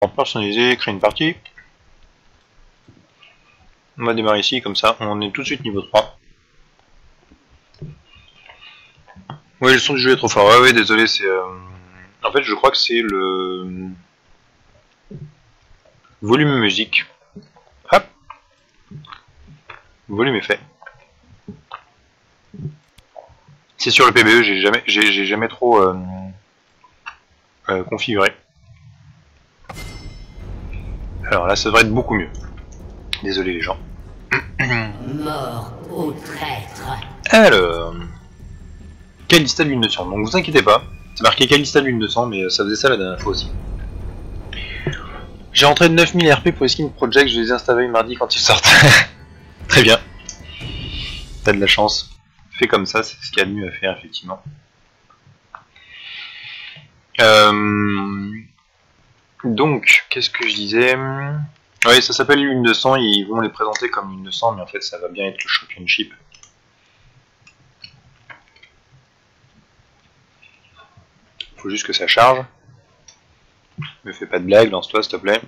Personnaliser, créer une partie. On va démarrer ici, comme ça, on est tout de suite niveau 3. Oui, le son du jeu est trop fort. Ouais, désolé, c'est... En fait, je crois que c'est le... volume musique. Hop. Volume est fait. C'est sur le PBE, j'ai jamais trop configuré. Alors là, ça devrait être beaucoup mieux. Désolé les gens. Mort au traître. Alors... Calista de lune de sang. Donc vous inquiétez pas, c'est marqué Calista de lune de sang, mais ça faisait ça la dernière fois aussi. J'ai rentré de 9000 RP pour les skins Project, je les ai installés mardi quand ils sortent. Très bien. T'as de la chance. Fais comme ça, c'est ce qu'il y a de mieux à faire, effectivement. Donc, qu'est-ce que je disais? Oui, ça s'appelle lune de sang, ils vont les présenter comme lune de sang, mais en fait ça va bien être le championship. Faut juste que ça charge. Me fais pas de blague, lance-toi s'il te plaît.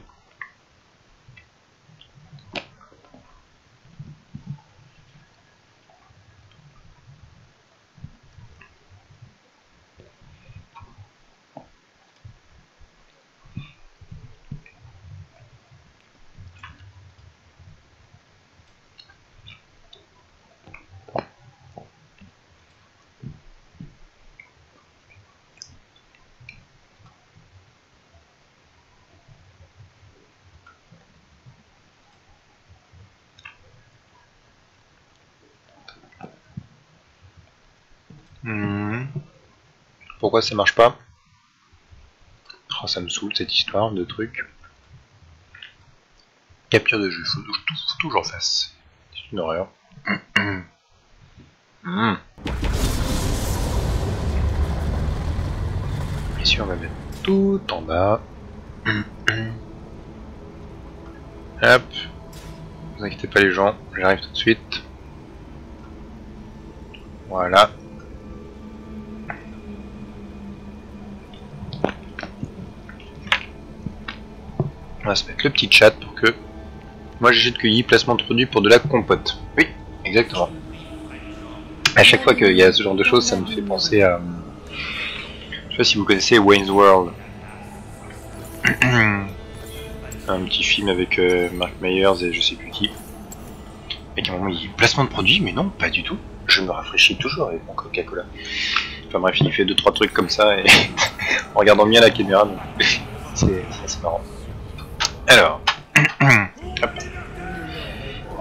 Pourquoi ça marche pas? Oh, ça me saoule cette histoire de truc. Capture de jeu, faut toujours fasse. C'est une horreur. Ici on va mettre tout en bas. Hop. Ne vous inquiétez pas les gens, j'arrive tout de suite. Voilà. On va se mettre le petit chat pour que... Moi j'ai de cueilli, placement de produit pour de la compote. Oui, exactement. À chaque fois qu'il y a ce genre de choses, ça me fait penser à... Je sais pas si vous connaissez Wayne's World. Un petit film avec Mark Myers et je sais plus qui. Et qu'à un moment il dit placement de produit, mais non, pas du tout. Je me rafraîchis toujours avec mon Coca-Cola. Enfin bref, il fait 2-3 trucs comme ça et en regardant bien la caméra, c'est marrant. Alors, hop.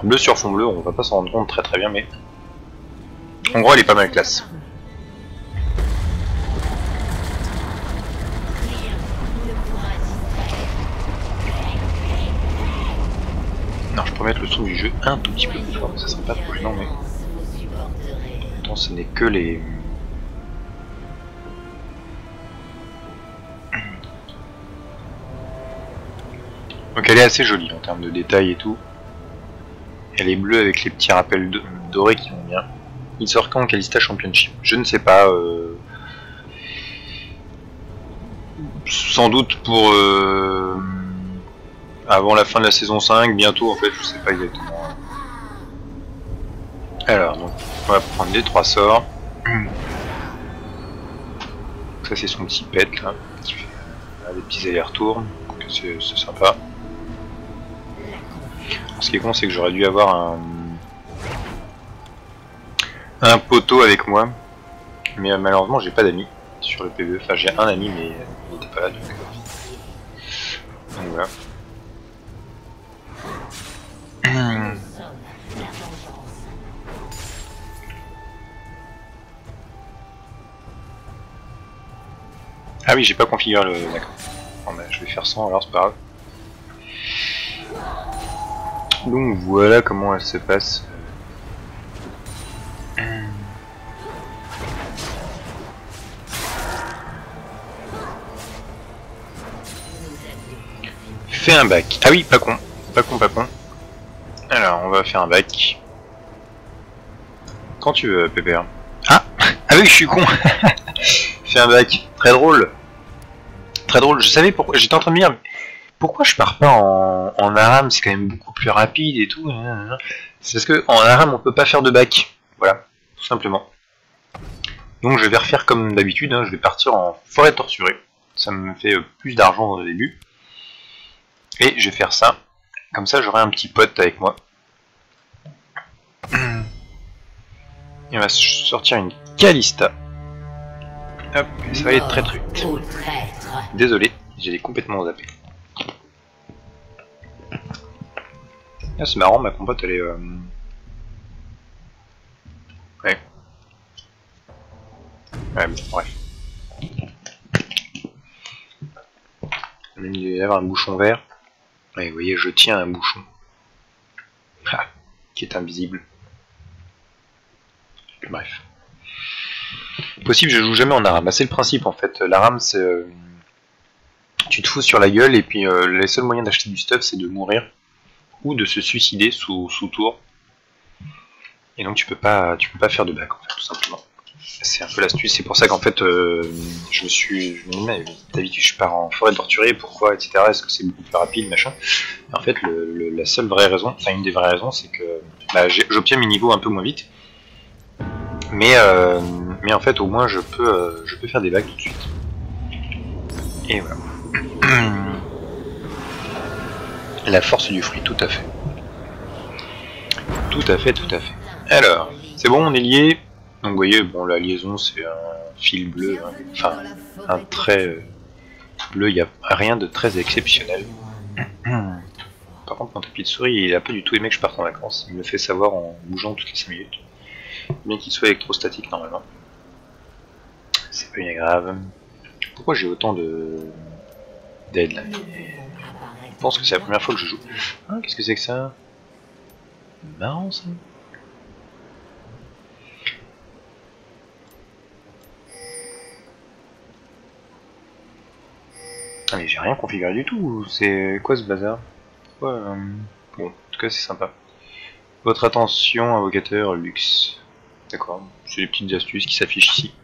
Bleu sur fond bleu, on va pas s'en rendre compte très bien, mais en gros elle est pas mal classe. Non, je peux mettre le son du jeu un tout petit peu plus fort, ça serait pas trop gênant, mais pourtant ce n'est que les... Donc elle est assez jolie en termes de détails et tout. Elle est bleue avec les petits rappels dorés qui vont bien. Il sort quand Calista Championship? Je ne sais pas. Sans doute pour avant la fin de la saison 5, bientôt en fait, je sais pas exactement. Alors, donc, on va prendre les 3 sorts. Ça c'est son petit pet là, qui fait des petits allers-retours, c'est sympa. Alors, ce qui est con, c'est que j'aurais dû avoir un poteau avec moi, mais malheureusement j'ai pas d'amis sur le PvE. Enfin j'ai un ami mais il n'était pas là donc voilà. Ah oui, j'ai pas configuré le... D'accord. Bon, bah, je vais faire sans alors, c'est pas grave. Donc voilà comment elle se passe. Fais un bac. Ah oui, pas con. Pas con, pas con. Alors, on va faire un bac. Quand tu veux, Pépère. Ah ah oui, je suis con. Fais un bac. Très drôle. Très drôle. Je savais pourquoi. J'étais en train de me dire... pourquoi je pars pas en ARAM, c'est quand même beaucoup plus rapide et tout. C'est parce que en ARAM on peut pas faire de bac. Voilà, tout simplement. Donc je vais refaire comme d'habitude, hein, je vais partir en forêt torturée. Ça me fait plus d'argent au début. Et je vais faire ça. Comme ça j'aurai un petit pote avec moi. Il va sortir une Calista. Hop, ça va aller très très vite. Désolé, j'ai complètement zappé. Ah, c'est marrant, ma compote elle est... Ouais. Ouais, bon, bref. Il doit y avoir un bouchon vert. Ouais, vous voyez, je tiens un bouchon. Ah, qui est invisible. Bref. Possible, je joue jamais en ARAM. C'est le principe en fait. L'ARAM, c'est... tu te fous sur la gueule et puis les seuls moyens d'acheter du stuff, c'est de mourir. Ou de se suicider sous tour. Et donc tu peux pas faire de bac en fait, tout simplement. C'est un peu l'astuce, c'est pour ça qu'en fait je me dis mais d'habitude je pars en forêt torturée, pourquoi, etc. Est-ce que c'est beaucoup plus rapide, machin. Et en fait la seule vraie raison, enfin une des vraies raisons, c'est que bah, j'obtiens mes niveaux un peu moins vite. Mais en fait au moins je peux faire des bacs tout de suite. Et voilà. La force du fruit, tout à fait. Tout à fait, tout à fait. Alors, c'est bon, on est lié. Donc vous voyez, bon, la liaison c'est un fil bleu, hein. Enfin un trait bleu, il n'y a rien de très exceptionnel. Par contre mon tapis de souris il a pas du tout aimé que je parte en vacances, il me le fait savoir en bougeant toutes les 5 minutes. Bien qu'il soit électrostatique normalement. C'est pas bien grave. Pourquoi j'ai autant d'aide là? Je pense que c'est la première fois que je joue. Ah, qu'est-ce que c'est que ça? Marrant ça. Ah mais j'ai rien configuré du tout, c'est quoi ce bazar? Bon, en tout cas c'est sympa. Votre attention, invocateur luxe. D'accord, c'est des petites astuces qui s'affichent ici.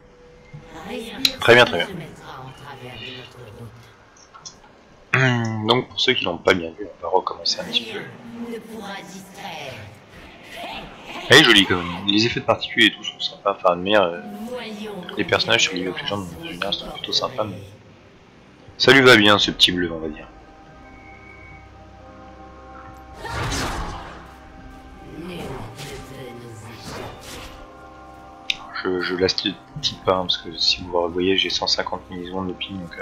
Très bien, très bien. Donc pour ceux qui l'ont pas bien vu, on va recommencer un petit peu. Elle est jolie quand même, les effets de particules et tout sont sympas, enfin de manière, les personnages sur League of Legends en général sont plutôt sympas, mais ça lui va bien ce petit bleu on va dire. Je l'astique pas hein, parce que si vous voyez j'ai 150 millisecondes de ping donc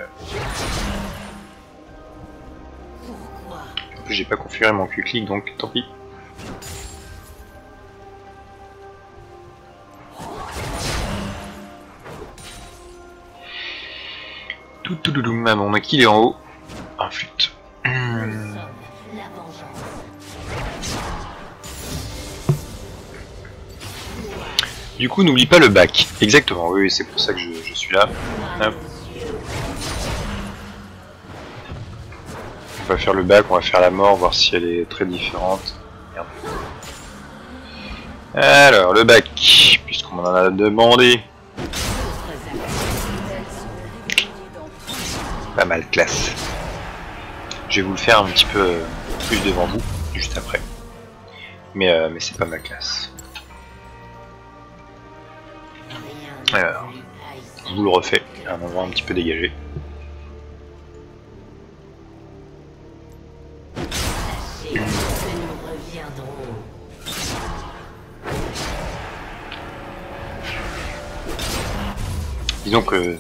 en plus j'ai pas configuré mon quick-click donc tant pis. Ah bon, qui est en haut? Un flûte. Du coup, n'oublie pas le bac. Exactement, oui, c'est pour ça que je suis là. Hop. On va faire le bac, on va faire la mort, voir si elle est très différente. Merde. Alors, le bac, puisqu'on m'en a demandé. Pas mal, classe. Je vais vous le faire un petit peu plus devant vous, juste après. Mais c'est pas ma classe. Alors, je vous le refais à un endroit un petit peu dégagé. Disons que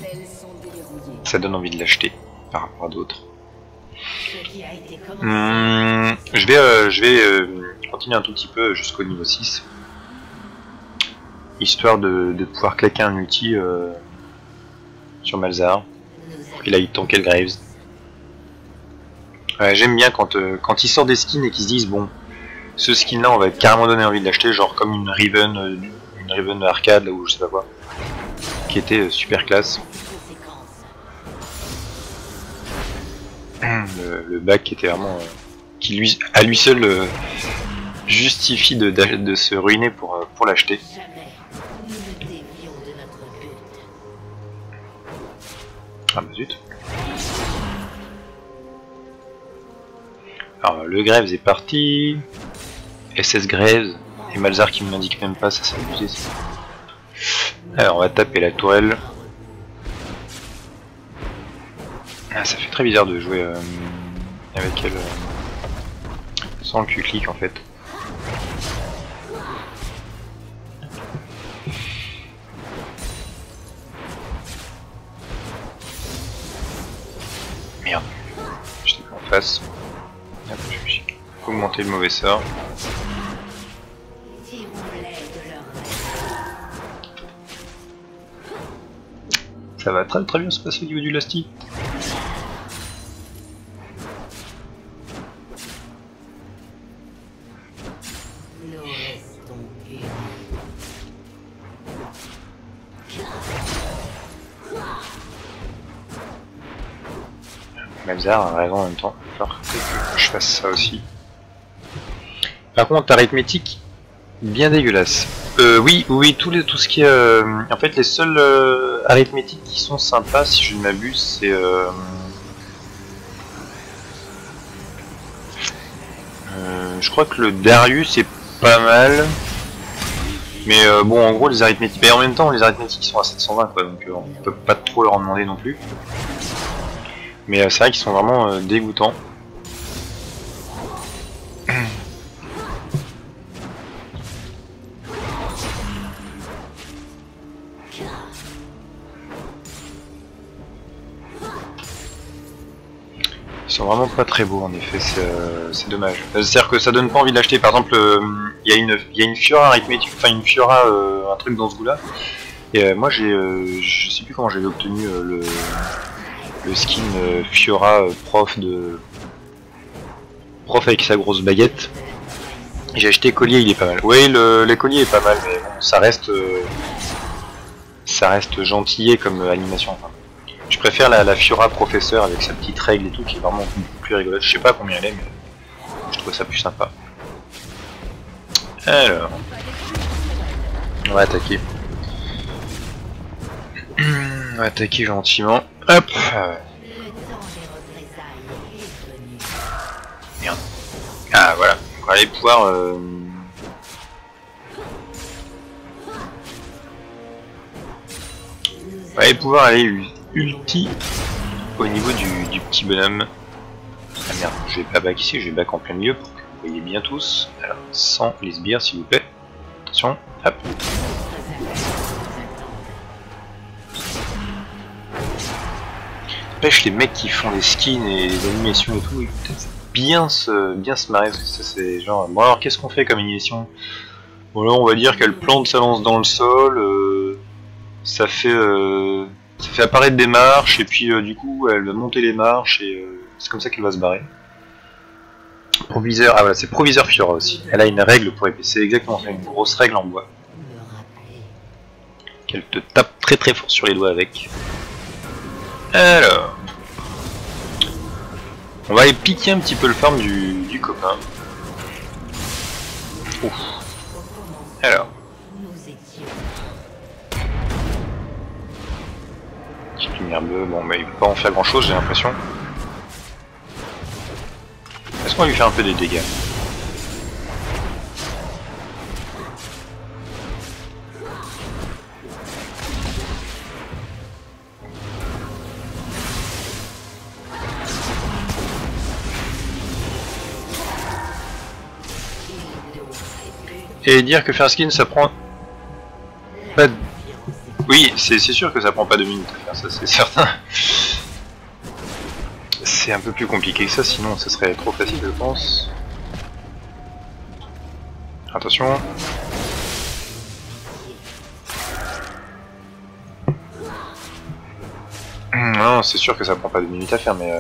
ça donne envie de l'acheter par rapport à d'autres. Je vais continuer un tout petit peu jusqu'au niveau 6. Histoire de pouvoir claquer un ulti sur Malzahar pour qu'il aille tanker le Graves. J'aime bien quand ils sortent des skins et qu'ils se disent bon, ce skin là on va carrément donner envie de l'acheter, genre comme une Riven arcade là ou je sais pas quoi, qui était super classe. Le bac qui était vraiment qui lui à lui seul justifie de se ruiner pour l'acheter. Ah bah zut. Alors le Graves est parti. SS Graves. Et Malzar qui me l'indique même pas, ça c'est abusé ça. Alors on va taper la tourelle. Ah, ça fait très bizarre de jouer avec elle sans le Q-click en fait. Merde, j'étais pas en face. Hop, je vais augmenter le mauvais sort. Ça va très très bien se passer au niveau du Lasty. Malzar a raison en même temps, il va falloir que je fasse ça aussi. Par contre, arithmétique, bien dégueulasse. Oui, tout ce qui est... en fait, les seuls arithmétiques qui sont sympas, si je ne m'abuse, c'est... je crois que le Darius est pas mal. Mais bon, en gros, les arithmétiques... Mais en même temps, les arithmétiques sont à 720, quoi, donc on peut pas trop leur en demander non plus. Mais c'est vrai qu'ils sont vraiment dégoûtants. Ils sont vraiment pas très beaux en effet, c'est dommage. C'est-à-dire que ça donne pas envie de l'acheter. Par exemple, il y a une Fiora arithmétique, enfin une Fiora, un truc dans ce goût-là. Et moi je sais plus comment j'avais obtenu le skin Fiora prof avec sa grosse baguette. J'ai acheté collier, il est pas mal. Oui, le collier est pas mal, mais bon, ça reste gentillet comme animation. Enfin. Je préfère la Fiora professeur avec sa petite règle et tout, qui est vraiment beaucoup plus rigolote. Je sais pas combien elle est, mais je trouve ça plus sympa. Alors, on va attaquer. On va attaquer gentiment. Hop. Merde. Ah voilà. On va aller pouvoir. On va aller pouvoir aller ulti au niveau du petit bonhomme. Ah merde, je vais pas back ici, je vais back en plein milieu pour que vous voyez bien tous. Alors, sans les sbires s'il vous plaît. Attention, hop. Les mecs qui font les skins et les animations et tout, ils peuvent bien se marrer, parce que ça c'est genre... Bon alors qu'est-ce qu'on fait comme animation? Bon là on va dire qu'elle plante sa lance dans le sol, ça fait apparaître des marches, et puis du coup elle va monter les marches, et c'est comme ça qu'elle va se barrer. Proviseur, ah voilà, c'est Proviseur Fiora aussi. Elle a une règle pour épée, c'est exactement ça, une grosse règle en bois. Qu'elle te tape très très fort sur les doigts avec. Alors, on va aller piquer un petit peu le farm du copain. Ouf. Alors, petite lumière bleue, bon bah il peut pas en faire grand chose j'ai l'impression. Est-ce qu'on va lui faire un peu des dégâts? Et dire que faire un skin ça prend pas de... Oui, c'est sûr que ça prend pas 2 minutes à faire, ça c'est certain. C'est un peu plus compliqué que ça, sinon ça serait trop facile je pense. Attention. Non, c'est sûr que ça prend pas 2 minutes à faire, mais...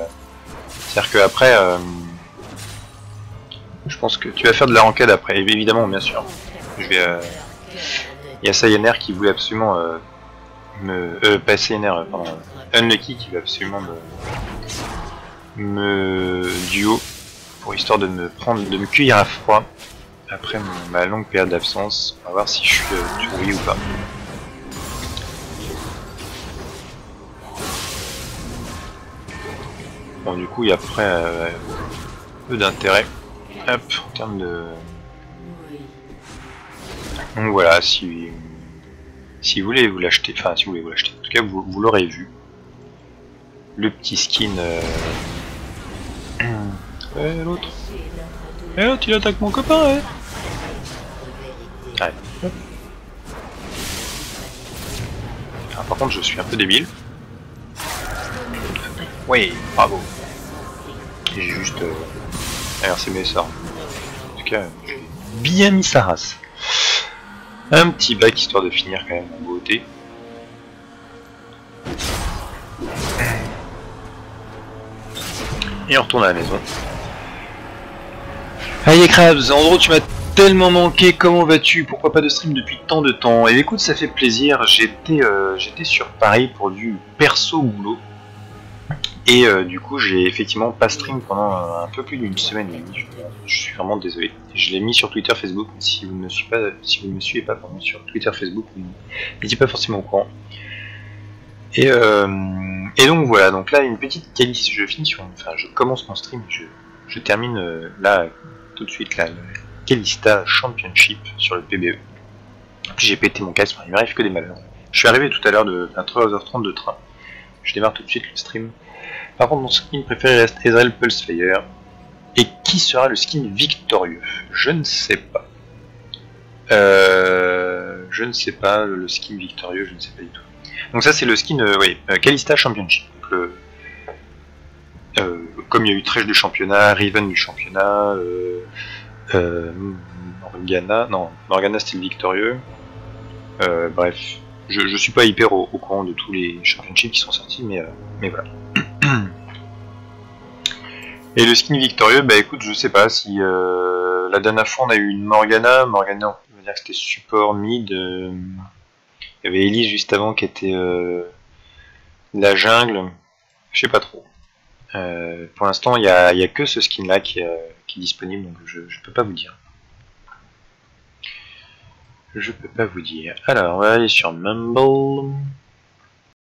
C'est-à-dire que après... Je pense que tu vas faire de la ranked après, évidemment, bien sûr. Je vais... Il y a Sayener qui voulait absolument pas Sayener, pardon, Unlucky qui veut absolument me duo pour histoire de me cueillir à froid après ma longue période d'absence. On va voir si je suis oui ou pas. Bon du coup et après peu d'intérêt. Hop, en termes de... Donc voilà, si vous voulez vous l'acheter, enfin si vous voulez vous l'acheter, en tout cas vous l'aurez vu. Le petit skin... l'autre. L'autre il attaque mon copain, ouais. Ouais. Ah, par contre je suis un peu débile. Oui, bravo. J'ai juste inversé mes sorts. En tout cas, j'ai bien mis sa race. Un petit bac histoire de finir quand même en beauté. Et on retourne à la maison. Allez Krabs, en gros tu m'as tellement manqué, comment vas-tu? Pourquoi pas de stream depuis tant de temps? Et écoute, ça fait plaisir, j'étais sur Paris pour du perso boulot. Et du coup j'ai effectivement pas stream pendant un peu plus d'une semaine et demie. Je suis vraiment désolé. Je l'ai mis sur Twitter, Facebook. Si vous ne me suivez pas pardon, sur Twitter, Facebook, vous n'étiez pas forcément au courant. Et donc voilà, donc là une petite qualif, je commence mon stream, je termine là tout de suite là, le Kalista Championship sur le PBE. Puis j'ai pété mon casque, il m'arrive que des malheurs. Je suis arrivé tout à l'heure à 3h30 de train. Je démarre tout de suite le stream. Par contre mon skin préféré reste Ezreal Pulsefire. Et qui sera le skin victorieux? Je ne sais pas. Je ne sais pas, le skin victorieux, je ne sais pas du tout. Donc ça c'est le skin, Kalista Championship. Donc, comme il y a eu Thresh du championnat, Riven du championnat, Morgana c'était le victorieux. Bref, je suis pas hyper au courant de tous les championships qui sont sortis, mais voilà. Et le skin victorieux, bah écoute, je sais pas si la dernière fois on a eu une Morgana, on va dire que c'était support mid. Il y avait Elise juste avant qui était la jungle, je sais pas trop. Pour l'instant, il y a que ce skin là qui est disponible, donc je peux pas vous dire. Je peux pas vous dire. Alors, on va aller sur Mumble.